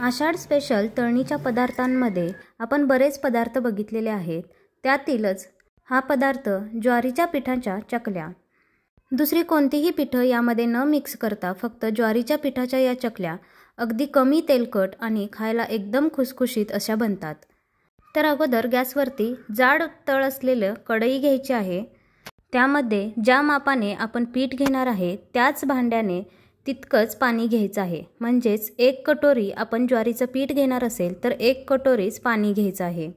आषाढ special तळणीच्या पदार्थांमध्ये आपण बरेच पदार्थ बघितलेले आहेत। त्यातीलच हा पदार्थ ज्वारीच्या पिठाच्या चकल्या। दुसरी कोणतीही पिठं यामध्ये न मिक्स करता फक्त ज्वारीच्या पिठाच्या या चकल्या अगदी कमी तेलकट आणि खायला एकदम खुसखुशीत अशा बनतात। तर अगोदर गॅसवरती जाड तळ असलेलं कढई घ्यायची आहे। त्यामध्ये ज्या मापाने आपण पीठ घेणार आहे त्याच भांड्याने तितकंच पाणी घ्यायचं आहे। म्हणजेच 1 कटोरी आपण ज्वारीचं पीठ घेणार असेल तर 1 कटोरीच पाणी घ्यायचं आहे।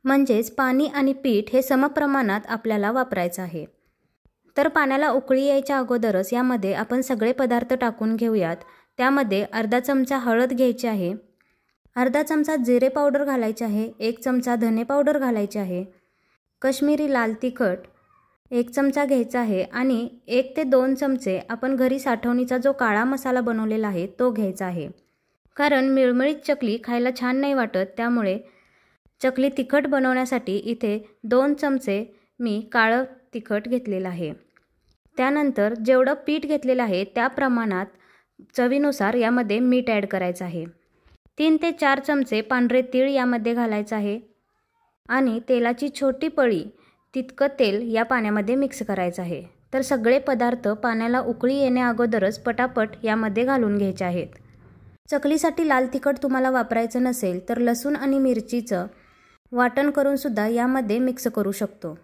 म्हणजेच पाणी आणि पीठ हे समप्रमाणात आपल्याला वापरायचं आहे। तर पाण्याला उकळी यायच्या अगोदरच यामध्ये आपण सगळे पदार्थ टाकून घेऊयात। त्यामध्ये अर्धा चमचा हळद घ्यायची आहे, अर्धा चमचा जिरे पावडर घालायचे आहे, 1 चमचा धने पावडर घालायचे आहे, काश्मीरी लाल तिखट 1 चमचा घ्यायचा आहे आणि 1 ते 2 चमचे आपण घरी साठवणीचा जो काळा मसाला बनवलेला आहे तो घ्यायचा आहे। कारण मिळमिळीत चकली खायला छान नाही वाटत, त्यामुळे चकली तिखट बनवण्यासाठी इथे 2 चमचे मी काळं तिखट घेतलेलं आहे। त्यानंतर जेवढं पीठ घेतलेलं आहे त्या प्रमाणात चवीनुसार यामध्ये मीठ ॲड करायचं आहे। 3 ते 4 चमचे पांढरे तीळ यामध्ये घालायचं आहे आणि तेलाची छोटी पळी तितकं तेल या पाण्यामध्ये मिक्स करायचं आहे। तर सगळे पदार्थ पाण्याला उकळी येण्या अगोदरच पटापट यामध्ये घालून घ्यायचे आहेत। चकलीसाठी लाल तिखट तुम्हाला वापरायचं नसेल तर लसूण आणि मिरचीचं वाटण करून सुद्धा यामध्ये मिक्स करू शकतो।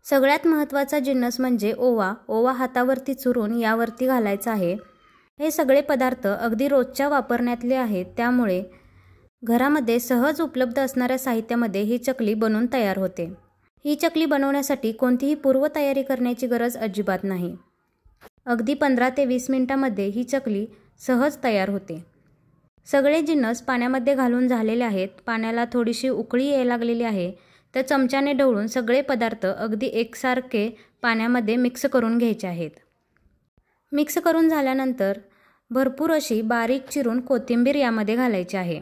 सगळ्यात महत्त्वाचा जिन्नस म्हणजे ओवा। ओवा हातावरती चुरून यावरती घालायचा आहे। हे सगळे पदार्थ अगदी रोजच्या वापरण्यातले आहेत, त्यामुळे घरामध्ये सहज उपलब्ध असणाऱ्या साहित्यामध्ये ही चकली बनवून तयार होते। ही चकली बनवण्यासाठी कोणतीही पूर्वतयारी करण्याची गरज अजिबात नाही। अगदी 15 ते 20 मिनिटांमध्ये ही चकली सहज तयार होते। सगळे जिन्नस पाण्यामध्ये घालून झालेले आहेत। पाण्याला थोडीशी उकळी यायला लागलेली आहे, तर चमच्याने ढवळून सगळे पदार्थ अगदी एकसारखे पाण्यामध्ये मिक्स करून घ्यायचे आहेत। मिक्स करून झाल्यानंतर भरपूर अशी बारीक चिरून कोथिंबीर यामध्ये घालायची आहे।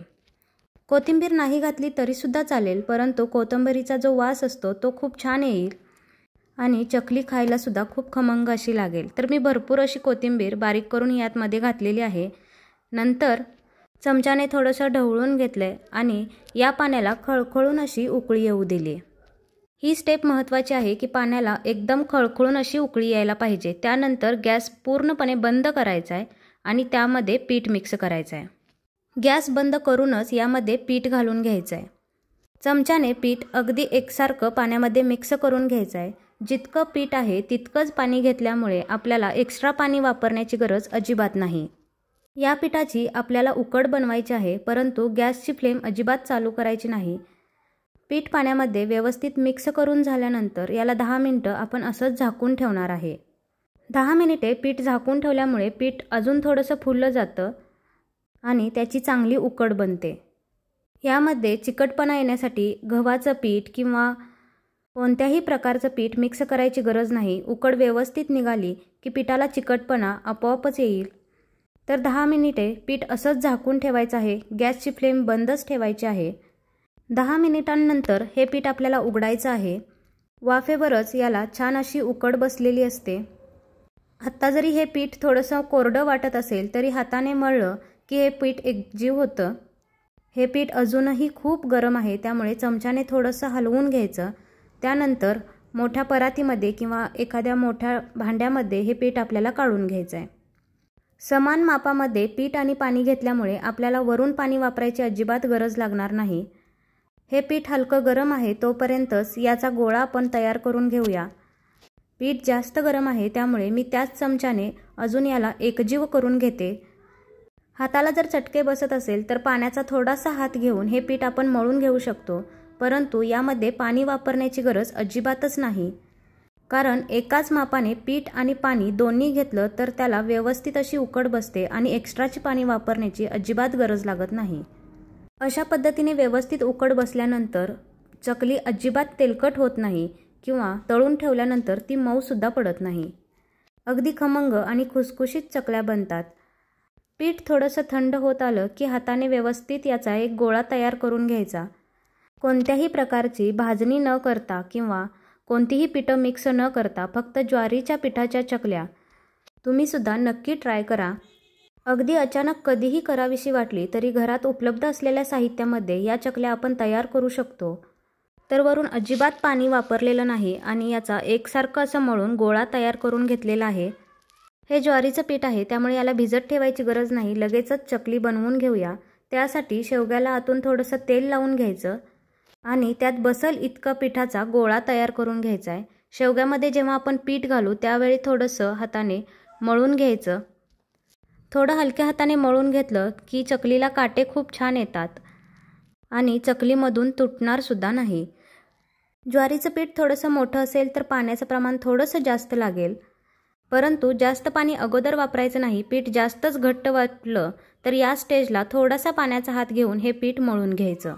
कोथिंबीर नाही घातली तरीसुद्धा चालेल, परंतु कोथिंबीरीचा जो वास असतो तो खूप छान येईल आणि चकली खायलासुद्धा खूप खमंग अशी लागेल। तर मी भरपूर अशी कोथिंबीर बारीक करून यामध्ये घातलेली आहे। नंतर चमच्याने थोडंसं ढवळून घेतले आणि या पाण्याला खळखळून अशी उकळी येऊ दिली। ही स्टेप महत्त्वाची आहे की पाण्याला एकदम खळखळून अशी उकळी यायला पाहिजे। त्यानंतर गॅस पूर्णपणे बंद करायचा आहे आणि त्यामध्ये पीठ मिक्स करायचं आहे। गॅस बंद करूनच यामध्ये पीठ घालून घ्यायचं आहे। चमच्याने पीठ अगदी एकसारखं पाण्यामध्ये मिक्स करून घ्यायचं आहे। जितकं पीठ आहे तितकंच पाणी घेतल्यामुळे आपल्याला एक्स्ट्रा पाणी वापरण्याची गरज अजिबात नाही। या पिठाची आपल्याला उकड बनवायची आहे, परंतु गॅसची फ्लेम अजिबात चालू करायची नाही। पीठ पाण्यामध्ये व्यवस्थित मिक्स करून झाल्यानंतर याला 10 मिनिटं आपण असंच झाकून ठेवणार आहे। 10 मिनिटे पीठ झाकून ठेवल्यामुळे पीठ अजून थोडंसं फुललं जातं आणि त्याची चांगली उकड बनते। यामध्ये चिकटपणा येण्यासाठी गव्हाचं पीठ किंवा कोणत्याही प्रकारचं पीठ मिक्स करायची गरज नाही। उकड व्यवस्थित निघाली की पिठाला चिकटपणा आपोआपच येईल। तर 10 मिनिटे पीठ असंच झाकून ठेवायचं आहे। गॅसची फ्लेम बंदच ठेवायची आहे। 10 मिनिटांनंतर हे पीठ आपल्याला उघडायचं आहे। वाफेवरच याला छान अशी उकड बसलेली असते। आत्ता जरी हे पीठ थोडंसं कोरडं वाटत असेल तरी हाताने मळलं की हे पीठ एकजीव होतं। हे पीठ अजूनही खूप गरम आहे, त्यामुळे चमच्याने थोडंसं हलवून घ्यायचं। त्यानंतर मोठ्या परातीमध्ये किंवा एखाद्या मोठ्या भांड्यामध्ये हे पीठ आपल्याला काढून घ्यायचं आहे। समान मापामध्ये पीठ आणि पाणी घेतल्यामुळे आपल्याला वरून पाणी वापरायची अजिबात गरज लागणार नाही। हे पीठ हलकं गरम आहे तोपर्यंतच याचा गोळा आपण तयार करून घेऊया। पीठ जास्त गरम आहे, त्यामुळे मी त्याच चमच्याने अजून याला एकजीव करून घेते। हाताला जर चटके बसत असेल तर पाण्याचा थोडासा हात घेऊन हे पीठ आपण मळून घेऊ शकतो, परंतु यामध्ये पाणी वापरण्याची गरज अजिबातच नाही। कारण एकाच मापाने पीठ आणि पाणी दोन्ही घेतलं तर त्याला व्यवस्थित अशी उकड बसते आणि एक्स्ट्राची पाणी वापरण्याची अजिबात गरज लागत नाही। अशा पद्धतीने व्यवस्थित उकड बसल्यानंतर चकली अजिबात तेलकट होत नाही किंवा तळून ठेवल्यानंतर ती मऊसुद्धा पडत नाही। अगदी खमंग आणि खुसखुशीत चकल्या बनतात। पीठ थोडंसं थंड होत आलं की हाताने व्यवस्थित याचा एक गोळा तयार करून घ्यायचा। कोणत्याही प्रकारची भाजणी न करता किंवा कोणतीही पिठं मिक्स न करता फक्त ज्वारीच्या पिठाच्या चकल्या तुम्ही सुद्धा नक्की ट्राय करा। अगदी अचानक कधीही करावीशी वाटली तरी घरात उपलब्ध असलेल्या साहित्यामध्ये या चकल्या आपण तयार करू शकतो. तर वरून अजिबात पाणी वापरलेलं नाही आणि याचा एकसारखं असं मळून गोळा तयार करून घेतलेला आहे. हे ज्वारीचं पीठ आहे त्यामुळे याला भिजत ठेवायची गरज नाही, लगेचच चकली बनवून घेऊया. त्यासाठी शेवग्याला आतून थोडंसं तेल लावून घ्यायचं आणि त्यात बसल इतका पिठाचा गोळा तयार करून घ्यायचा आहे. शेवग्यामध्ये जेव्हा आपण पीठ घालू त्यावेळी थोडंसं हाताने मळून घ्यायचं. थोडं हलक्या हाताने मळून घेतलं की चकलीला काटे खूप छान येतात आणि चकलीमधून तुटणार सुद्धा नाही. ज्वारीचं पीठ थोडंसं मोठं असेल तर पाण्याचं प्रमाण थोडंसं जास्त लागेल, परंतु जास्त पाणी अगोदर वापरायचं नाही. पीठ जास्तच घट्ट वाटलं तर या स्टेजला थोडासा पाण्याचा हात घेऊन हे पीठ मळून घ्यायचं.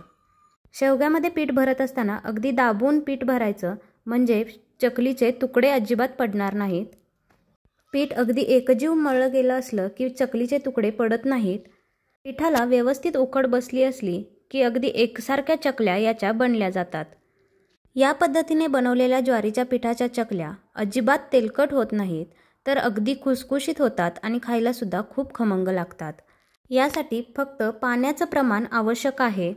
शेवग्यामध्ये पीठ भरत असताना अगदी दाबून पीठ भरायचं, म्हणजे चकलीचे तुकडे अजिबात पडणार नाहीत. पीठ अगदी एकजीव मळलं गेलं असलं की चकलीचे तुकडे पडत नाहीत. पिठाला व्यवस्थित उकड बसली असली की अगदी एकसारख्या चकल्या याच्या बनल्या जातात. या पद्धतीने बनवलेल्या ज्वारीच्या पिठाच्या चकल्या अजिबात तेलकट होत नाहीत, तर अगदी खुसखुशीत होतात आणि खायलासुद्धा खूप खमंग लागतात. यासाठी फक्त पाण्याचं प्रमाण आवश्यक आहे.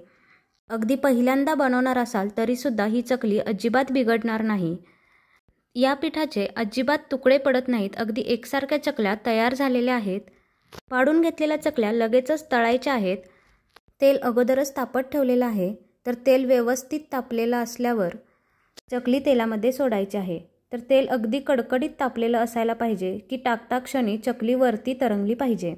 अगदी पहिल्यांदा बनवणार असाल तरीसुद्धा ही चकली अजिबात बिघडणार नाही. या पिठाचे अजिबात तुकडे पडत नाहीत. अगदी एकसारख्या चकल्या तयार झालेल्या आहेत. पाडून घेतलेल्या चकल्या लगेचच तळायच्या आहेत. तेल अगोदरच तापत ठेवलेलं आहे, तर तेल व्यवस्थित तापलेलं असल्यावर चकली तेलामध्ये सोडायची आहे. तर तेल अगदी कडकडीत तापलेलं असायला पाहिजे की टाकता क्षणी चकली वरती तरंगली पाहिजे.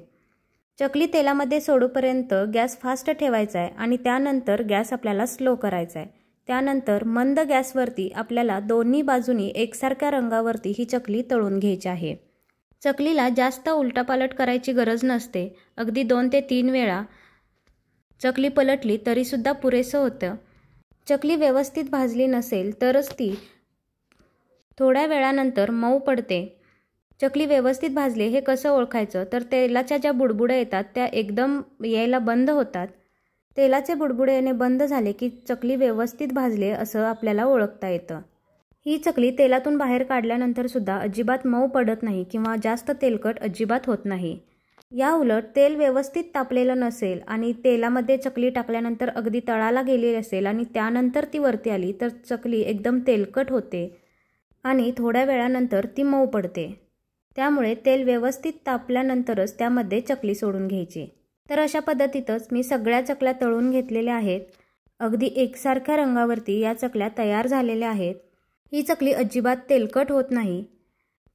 चकली तेलामध्ये सोडूपर्यंत गॅस फास्ट ठेवायचा आहे आणि त्यानंतर गॅस आपल्याला स्लो करायचा आहे. त्यानंतर मंद गॅसवरती आपल्याला दोन्ही बाजूनी एकसारख्या रंगावरती ही चकली तळून घ्यायची आहे. चकलीला जास्त उलटापालट करायची गरज नसते. अगदी 2 ते 3 वेळा चकली पलटली तरीसुद्धा पुरेसं होतं. चकली व्यवस्थित भाजली नसेल तरच ती थोड्या वेळानंतर मऊ पडते. चकली व्यवस्थित भाजली हे कसं ओळखायचं, तर तेलाच्या ज्या बुडबुड्या येतात त्या एकदम यायला बंद होतात. तेलाचे बुडबुडे येणे बंद झाले की चकली व्यवस्थित भाजले असं आपल्याला ओळखता येतं. ही चकली तेलातून बाहेर काढल्यानंतर सुद्धा अजिबात मऊ पडत नाही किंवा जास्त तेलकट अजिबात होत नाही. या उलट तेल व्यवस्थित तापलेलं नसेल आणि तेलामध्ये चकली टाकल्यानंतर अगदी तळाला गेली असेल आणि त्यानंतर ती वरती आली तर चकली एकदम तेलकट होते आणि थोड्या वेळानंतर ती मऊ पडते. त्यामुळे तेल व्यवस्थित तापल्यानंतरच त्यामध्ये चकली सोडून घ्यायची. तर अशा पद्धतीतच मी सगळ्या चकल्या तळून घेतलेल्या आहेत. अगदी एकसारख्या रंगावरती या चकल्या तयार झालेल्या आहेत. ही चकली अजिबात तेलकट होत नाही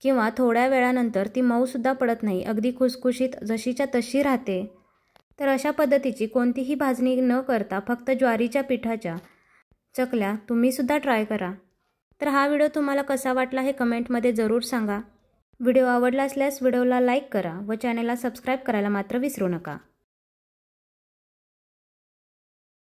किंवा थोड्या वेळानंतर ती मऊसुद्धा पडत नाही. अगदी खुसखुशीत जशीच्या तशी राहते. तर अशा पद्धतीची कोणतीही भाजणी न करता फक्त ज्वारीच्या पिठाच्या चकल्या तुम्हीसुद्धा ट्राय करा. तर हा व्हिडिओ तुम्हाला कसा वाटला हे कमेंटमध्ये जरूर सांगा. व्हिडिओ आवडला असल्यास व्हिडिओला लाईक करा व चॅनलला सबस्क्राईब करायला मात्र विसरू नका.